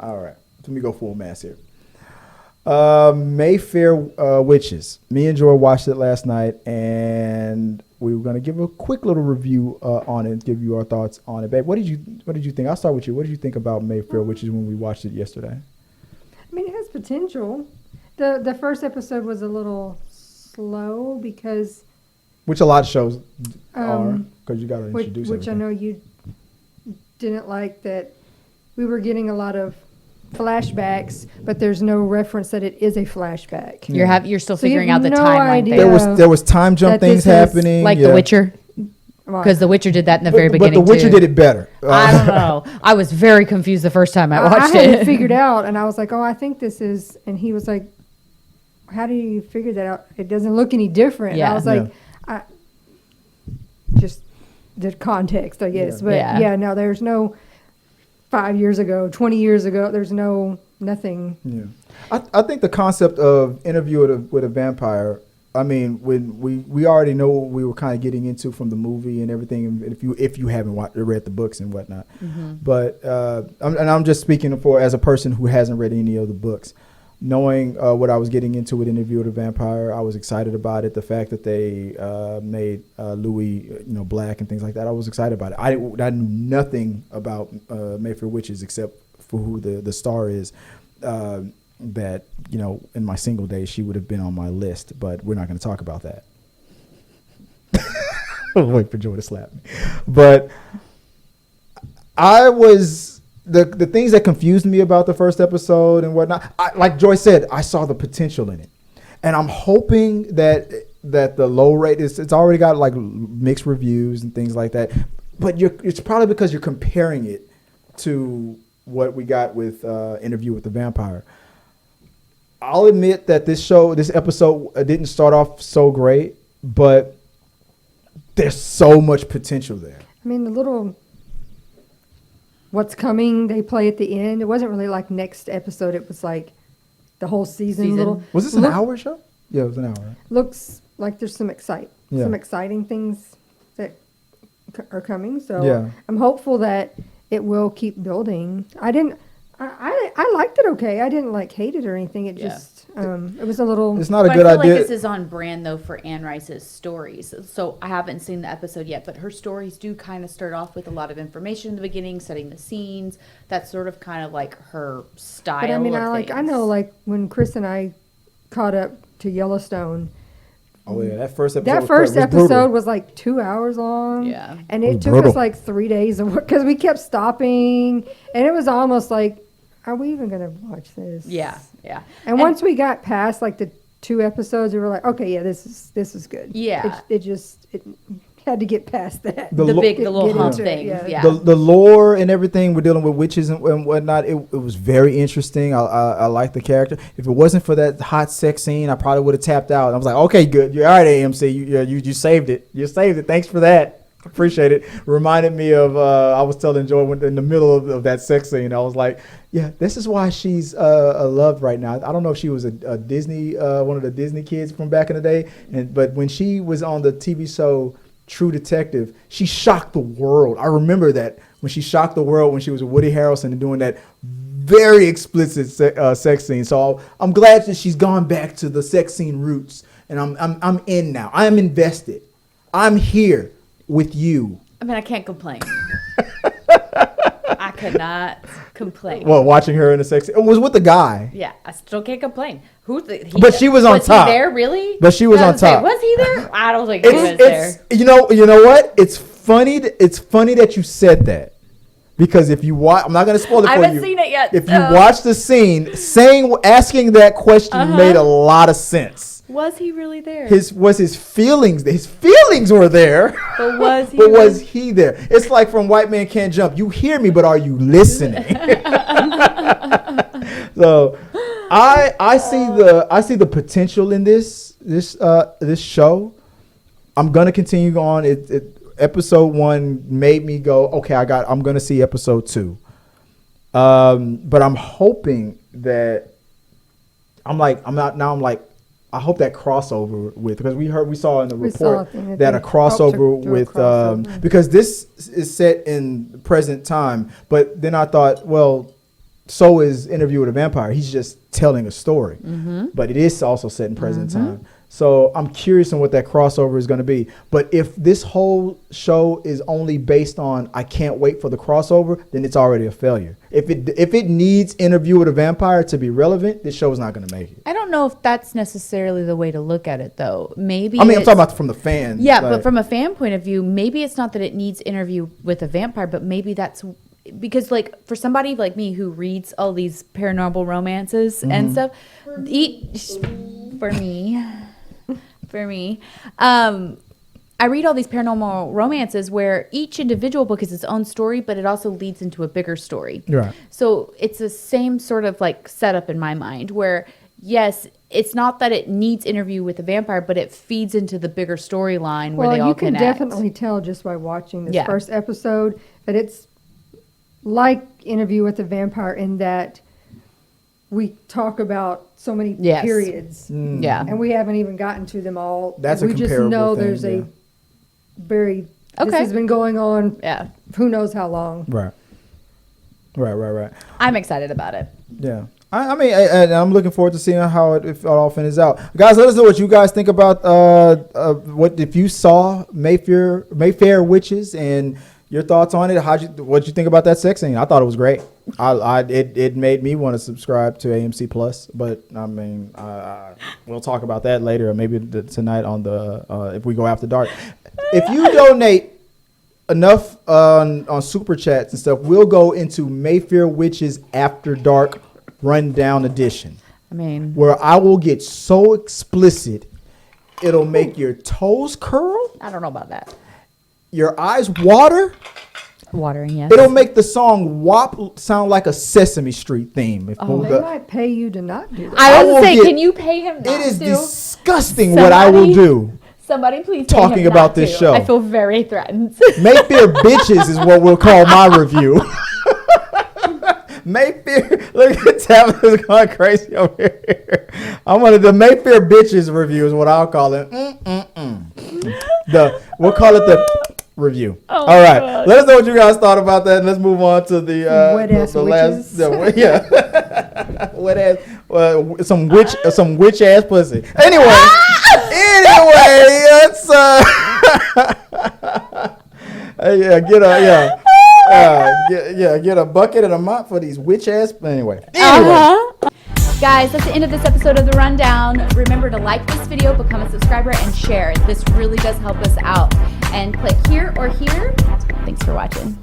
All right. Let me go full mass here. Mayfair Witches. Me and Joy watched it last night, and we were going to give a quick little review on it, give you our thoughts on it. Babe, what did you think? I'll start with you. What did you think about Mayfair Witches when we watched it yesterday? I mean, it has potential. The first episode was a little slow because... Which a lot of shows are, because you got to introduce Which everything. I know you didn't like, that we were getting a lot of flashbacks, but there's no reference that it is a flashback. You're still figuring out the no timeline idea thing. There was time jump that things this is happening. Like The Witcher. Because The Witcher did that in the very beginning, But The Witcher too. did it better. I don't know. I was very confused the first time I watched I had it. it figured out, and I was like, oh, I think this is... And he was like, how do you figure that out? It doesn't look any different. Yeah. I was like, just the context, I guess. But yeah, no, there's no 5 years ago, 20 years ago. There's nothing. Yeah. I think the concept of Interview with a Vampire, I mean, when we already know what we were kind of getting into from the movie and everything, and if you haven't read the books and whatnot. Mm-hmm. But I'm just speaking as a person who hasn't read any of the books. Knowing what I was getting into with Interview with a Vampire, I was excited about it. The fact that they made Louis, black and things like that, I was excited about it. I knew nothing about Mayfair Witches except for who the star is. That in my single days she would have been on my list, but we're not going to talk about that. Wait for Joy to slap me. But I was. The things that confused me about the first episode and whatnot, like Joy said, I saw the potential in it, and I'm hoping that the low rate it's already got like mixed reviews and things like that, but it's probably because you're comparing it to what we got with Interview with the Vampire. I'll admit that this episode didn't start off so great, but there's so much potential there. I mean, the little what's coming they play at the end, it wasn't really like next episode. It was like the whole season. Was this an hour show? Yeah, it was an hour. Right? Looks like there's some exciting things that are coming. So I'm hopeful that it will keep building. I liked it okay. I didn't hate it or anything. It just it was a little... It's not a but good I feel idea. like this is on brand, though, for Anne Rice's stories. So I haven't seen the episode yet, but her stories do kind of start off with a lot of information in the beginning, setting the scenes. That's sort of kind of like her style. But I mean, of I know when Chris and I caught up to Yellowstone. Oh yeah, that first episode. That first episode was like 2 hours long. Yeah, and it took us like 3 days because we kept stopping, and it was almost like, are we even gonna watch this? Yeah. And once we got past like the 2 episodes, we were like, okay, yeah, this is good. Yeah, it had to get past that. The little hump thing. Yeah. The lore and everything. We're dealing with witches and whatnot. It was very interesting. I like the character. If it wasn't for that hot sex scene, I probably would have tapped out. I was like, okay, good. You're all right, AMC. You saved it. You saved it. Thanks for that. Appreciate it. Reminded me of I was telling Joy in the middle of that sex scene. I was like, yeah, this is why she's loved right now. I don't know if she was a Disney one of the Disney kids from back in the day, but when she was on the TV show True Detective, she shocked the world. I remember that when she shocked the world when she was with Woody Harrelson and doing that very explicit sex scene. So I'm glad that she's gone back to the sex scene roots, and I'm in now. I am invested. I'm here with you. I mean, I can't complain. I could not complain. Well, watching her in a sex, it was with the guy. Yeah, I still can't complain. But she was on top. Was he there, really? But she was on top. Was he there? I don't think he was there. You know what? It's funny that you said that. Because if you watch, I'm not going to spoil it for you. I haven't seen it yet. If you watch the scene, asking that question made a lot of sense. Was he really there? His feelings. His feelings were there. But was he? Was he there? It's like from White Man Can't Jump. You hear me, but are you listening? So, I see the potential in this show. I'm gonna continue on. Episode 1 made me go, okay, I'm gonna see episode 2. But I'm hoping that I hope that crossover with, because we saw in the report that a crossover with because this is set in the present time. But then I thought, well, So is Interview with a Vampire. He's just telling a story, but it is also set in present time. So I'm curious on what that crossover is going to be. But if this whole show is only based on I can't wait for the crossover, then it's already a failure. If it needs Interview with a Vampire to be relevant, this show is not going to make it. I don't know if that's necessarily the way to look at it, though. Maybe I'm talking about from the fans. Yeah, but from a fan point of view, maybe it's not that it needs Interview with a Vampire, but maybe that's because, like, for somebody like me who reads all these paranormal romances and stuff, for me, I read all these paranormal romances where each individual book is its own story, but it also leads into a bigger story. Right. So it's the same sort of like setup in my mind where, yes, it's not that it needs Interview with a Vampire, but it feeds into the bigger storyline where they all connect. Well, you can definitely tell just by watching this first episode that it's like Interview with a Vampire in that we talk about so many periods. Yeah. And we haven't even gotten to them all. That's a comparable thing. We just know there's a very, this has been going on who knows how long. Right. I'm excited about it. Yeah. I mean, I'm looking forward to seeing how it all finishes out. Guys, let us know what you guys think about what if you saw Mayfair Witches and your thoughts on it. What'd you think about that sex scene? I thought it was great. It made me want to subscribe to AMC Plus, but I mean, we'll talk about that later, or maybe tonight on the if we go after dark. If you donate enough on super chats and stuff, we'll go into Mayfair Witches After Dark Rundown Edition. I mean, where I will get so explicit, it'll make your toes curl. I don't know about that. Your eyes water. Watering, yes. It'll make the song WAP sound like a Sesame Street theme. They might pay you to not do that. I was going to say, can you pay him not to? It is disgusting what I will do. Somebody please talking about this show. I feel very threatened. Mayfair Bitches is what we'll call my review. Mayfair, look at Tabitha's going crazy over here. I'm one of the Mayfair Bitches review is what I'll call it. We'll call it the review. All right. God. Let us know what you guys thought about that, and let's move on to the last. Wet ass. Some witch ass pussy. Anyway, let's get a bucket and a mop for these witch ass. Anyway. Guys, that's the end of this episode of The Rundown. Remember to like this video, become a subscriber, and share it. This really does help us out. And click here or here. Thanks for watching.